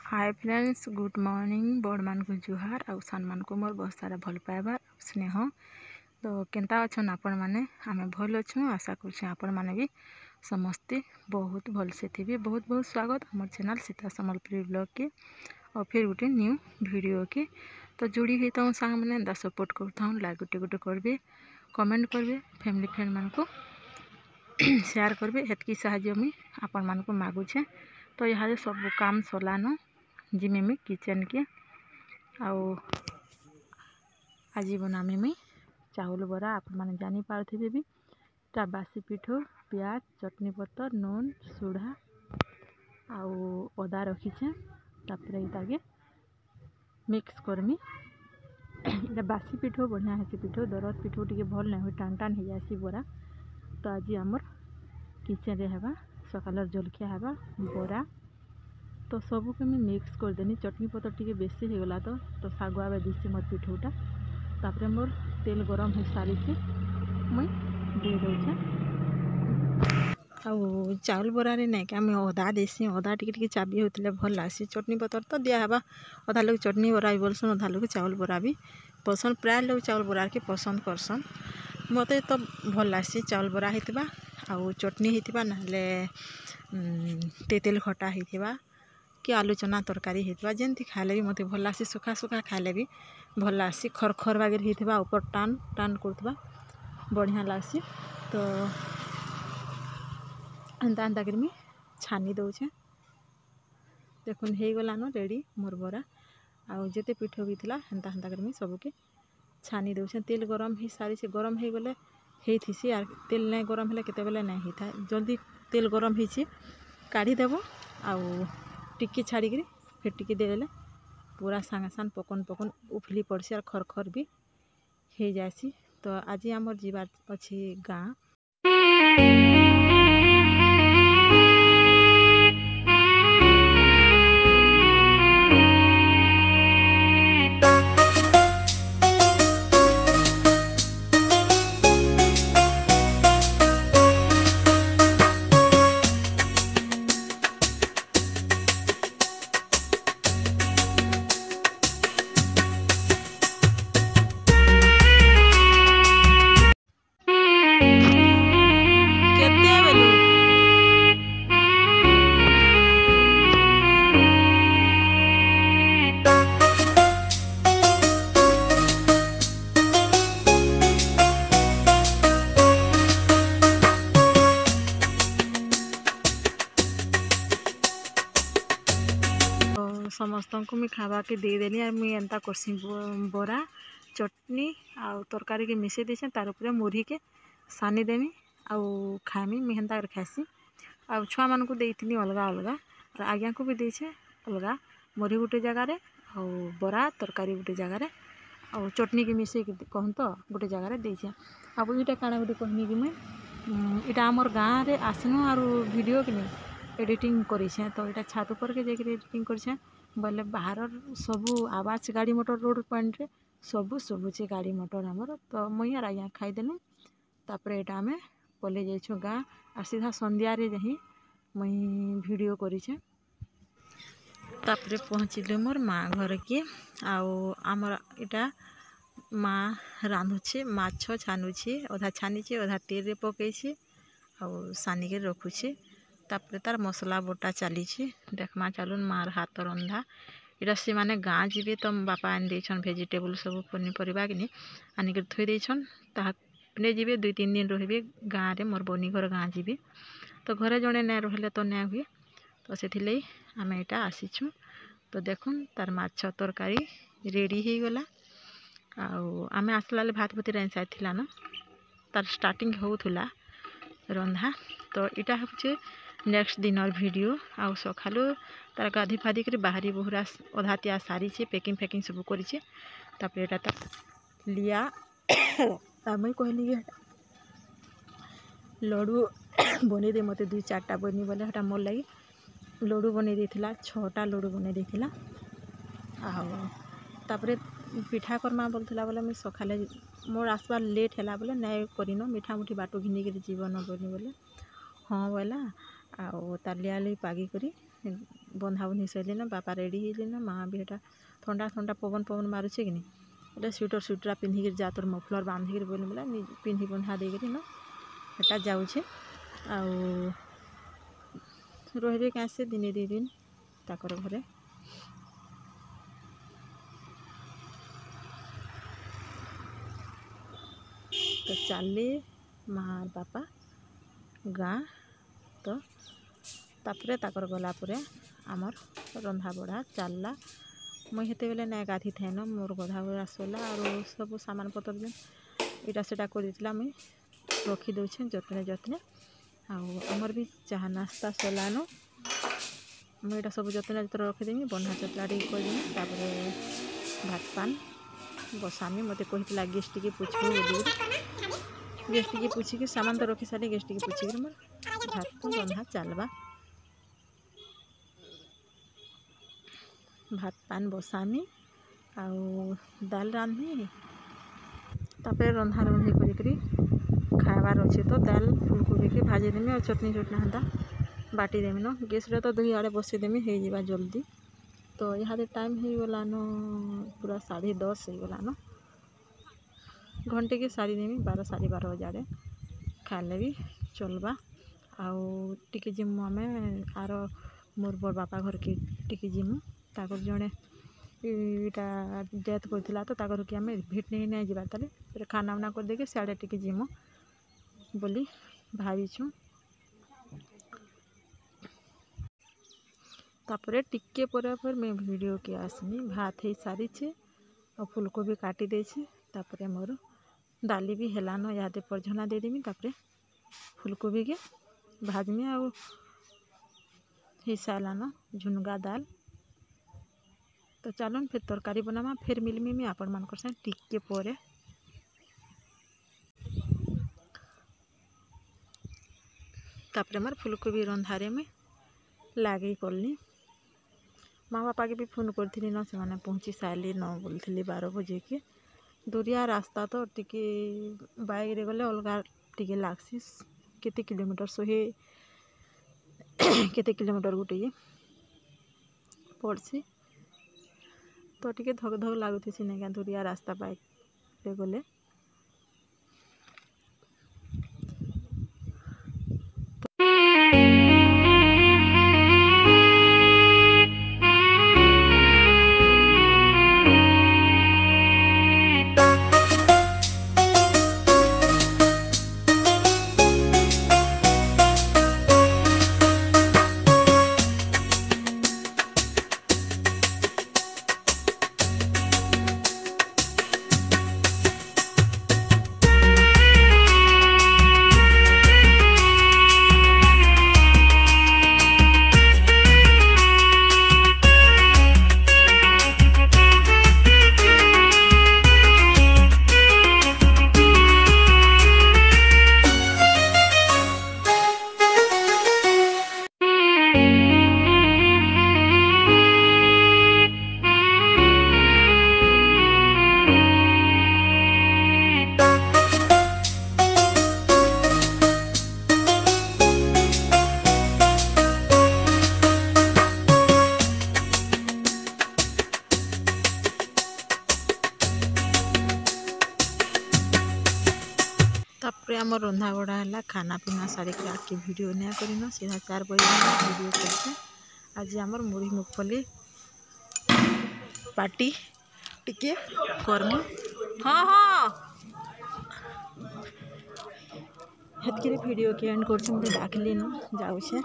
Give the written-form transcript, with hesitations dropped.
Hi friends, good morning. बड़ मान को जुहार आउ सान मान को मोर बहुत सारा भल पाइबार स्नेह। तो केंता अच्छन आपण माने? आमे भल अच्छु। आशा करछे आपण माने भी समस्ते बहुत भल से थी। बहुत बहुत स्वागत हमर चैनल सीता सम्बलपुरी ब्लॉग के और फिर गोटे न्यू वीडियो के। तो जोड़ी होता हूँ सांग मैंने दा सपोर्ट करता हूँ। लाइक गोटे गोटे करेंगे, कमेंट करेंगे, फैमिली फ्रेंड मान को शेयर करेंगे। हेतकी साहाଯ୍य मुई आपण मान को मागुछे। तो यहाँ सब काम सरलान जिमी मुई किचन के आओ आज बनामी मुई चाउल बरा। आपण मैंने जानी पारे भी ता बासी पिठ, प्याज, चटनी पत्तर, नून, सोढ़ा आउ अदा रखीछे। तापर ये मिक्स करमी। इटा बासी पिठ बढ़िया है। पिठ दरद पिठ टे भल नहीं हुई, टान टान हो जासी बरा। तो आज आमर किचन रे हेबा सकाल जलखिया हेबा बरा। तो सबू के मैं मिक्स करदेनी। चटनी पत्तर टी बेसी हो गला तो सागुआ दिसी मोर पिठूटा। तापर मोर तेल गरम हो सारी से मुई दे दे। आउ चाउल बरा रे नहीं क्या मैं अदा देसी। अदा टी चाबी होते भल लासी। चटनी पत्तर तो दिया हेबा। अधा लोग चटनी बरा भी बोलसन, अधा लोग चाउल बरा भी पसंद। प्राय लोग चाउल बरा के पसंद करसन। मत तो भल लासी चाउल बरा होता आउ चटनी होता ना तेतेल खटा होता कि आलू चना तरकारी होता जमती खाइले भी मत भल लासी। सुखा सुखा खाइले भी भल लासी। खरखर बागे होता ऊपर टान टान करवा बढ़िया लासी। तो एंता एंता कर छानी दौचे। देखुन हो गलान रेडी मोर बरा। आउ जिते पिठ भी था हेन्ता हेन्ता कर सबके छानी दौचे। तेल गरम हो सारी से गरम हो गले होती आर तेल नहीं गरम है केते बेले नहीं होता। जल्दी तेल गरम हो काढ़ीदेव आउ टिकी छाड़ी फिर टिकी देदेले पूरा सांगे सांग पकन पकन उफली पड़सी और खरखर भी हो जासी। तो आज आमर जीवार अच्छी गाँ। समस्त को मुझे खावा के देदेली और मुझे एंता करसी बरा चटनी आउ तरकारी के मिसई देछे। तार उपरे मुढ़ी के सानी देमी आउ खाएमी। मुझे हेन्ता खाएसी। आउ छुआ मान को देती अलगा अलगा और आज्ञा को भी देछे अलगा। मुढ़ी गोटे जगार आउ बरा तरकारी गोटे जगार आउ चटनी के मिसई कहूँ तो गोटे जगार देछे। अब ये काଣା गोटे कहनी कि मुझे इटा आमर गाँव में आसनु और वीडियो कि नहीं एडिटिंग करेछे। तो यहाँ छात पर के जाकर एडिटिंग करेछे बोले बाहर सबू आवाज गाड़ी मोटर रोड पॉइंट रे सबू सबुचे गाड़ी मोटर आमर। तो मुई यार आज्ञा खाईदेलु। तापर यहाँ आम पलि जाइछुँ गाँ और सीधा संध्या रे जाही मुई वीडियो करेछे। तापर पहुँचलु मोर माँ घर के आउ आमर इटा माँ रांधुछे माछ छानुछे। अधा छानीचे अधा तेल रे पकईछे आउ सानी के रखुछे। तापर तार मसला बटा चली देखमा चलुन मार हाथ रंधा। इटा से माने गाँ जीवे तो बापा आन देछन भेजिटेबल सब पनीपरिया कि आनिक थई देछन। ताने जीवे 2-3 दिन रहिबे गाँ रे। मोर बनी घर गाँ जीवे तो घरे जड़े नहीं रहिले तो नहीं हुए। तो से आम यहाँ आसीछुँ। तो देखुन तार माछ तरकारी रेडी हो गला। आम आसला भात भूति रांध सारी न तार स्टार्टिंग होउथुला रंधा। तो इटा हूँ नेक्स्ट दिनर वीडियो। आउ सकालू तार गाधी फाधी कर बाहरी बहुरा अधा त्या सारी पैकिंग फैकिंग सब करें। तापर यहाँ लिया मुई कहली लड्डू बन दे मत 2-4टा बनी बोले हटा मोर लगी लड्डू बन देला 6टा लड्डू बन देला। तापर पिठा करमा बोलता बोले मुझे सकाले मोर आसबार लेट है बोले नहीं करन मिठा मुठी बाटू घिनिक जीवन बनी बोले हाँ बोला। आउ तार लिया पागी करी बंधा बुंधी सैलिन बापा रेडी होलिन माँ भी एटा ठंडा ठंडा पवन पवन मारुचे कि नहीं स्वेटर पिंधिक जा तोर मफलर बांधिक बोल बोला पिंधि बंधा देकर न एटा जाऊे रही कैसे दिने 2 दिन ताकर घरे तो चली माँ बापा गाँ तो तापरे ताकर गला परे आमर रंधा बढ़ा चलला मुई हेते बेले ना गाधी थे न मोर गधा बड़ा सोला और सब सामान पतर जेन इटा सेटा कर देला मुई रखी दौचे जतने जतने आमर भी चाह नास्ता सोलान मुझे सब जतने जतने रखीदेमी बन्हा चतला टी करदेमी तापर भात पान बसामी मत कहला गेस्ट टी पूछबू बोलिक गेस्ट टी पूछिकी सामान तो रखी सारी गेस्ट टी पूछिक मोर भात को रंधा चलवा भात पान बसामी दाल रांधमी तापर रंधा रंधी करी खाबार अच्छे तो दाल फुलकोबी के भाजीदेमी और चटनी चटना हेन्ता बाटीदेमी न गैस रे तो 2 आड़े बसईदेमी हो जावा जल्दी तो यहाँ टाइम हो गलान पूरा 10:30 हो गलान घंटे के सारीदेमी 12 साढ़े 12 बजे खाइले भी चलवा आउ टिके जिमु आमे आर मोर बड़ बापा घर के टिके जिमु ताकर जड़े इटा डेथ करथिला तो ताकर के आमे भेट नहीं जाबार ताले फिर खाना उना कर देके सियाड़े टिके जिमु बोली भावीछु तापरे टिके पर मैं वीडियो के आसमी भात ही सारी छे और फुलकोबी काटी दे छे तापरे मोर दाली भी हेलान यादे परझना दे देमी तापरे फुलकोबी के भाजमी आउ हिसालान झुनगा दाल तो चलन फिर तरकारी बनामा फिर मिलमी में आपण मान कर टिके परे तापरे मार फुलकोबी रंधारे में लागे करली माँ बापा के भी फोन करी न से मैंने पहुँची सारे न बोलती 12 बजे के दूरिया रास्ता तो टिके बाइक रे गले अलग टिके लागसी केते किलोमीटर 100 केते किलोमीटर गोटे पड़सी तो टिके धक धक लगुथी सिने दूरिया रास्ता बाइक रे गले तापरे आम रंधा बड़ा है खाना पीना सारी के आके वीडियो नहीं करन सीधा 4 बजे वीडियो करते आज आमर मुढ़ी मुगफली पार्टी टिके करमु हाँ हाँ हेतके वीडियो के एंड कर डाकली न जाऊे।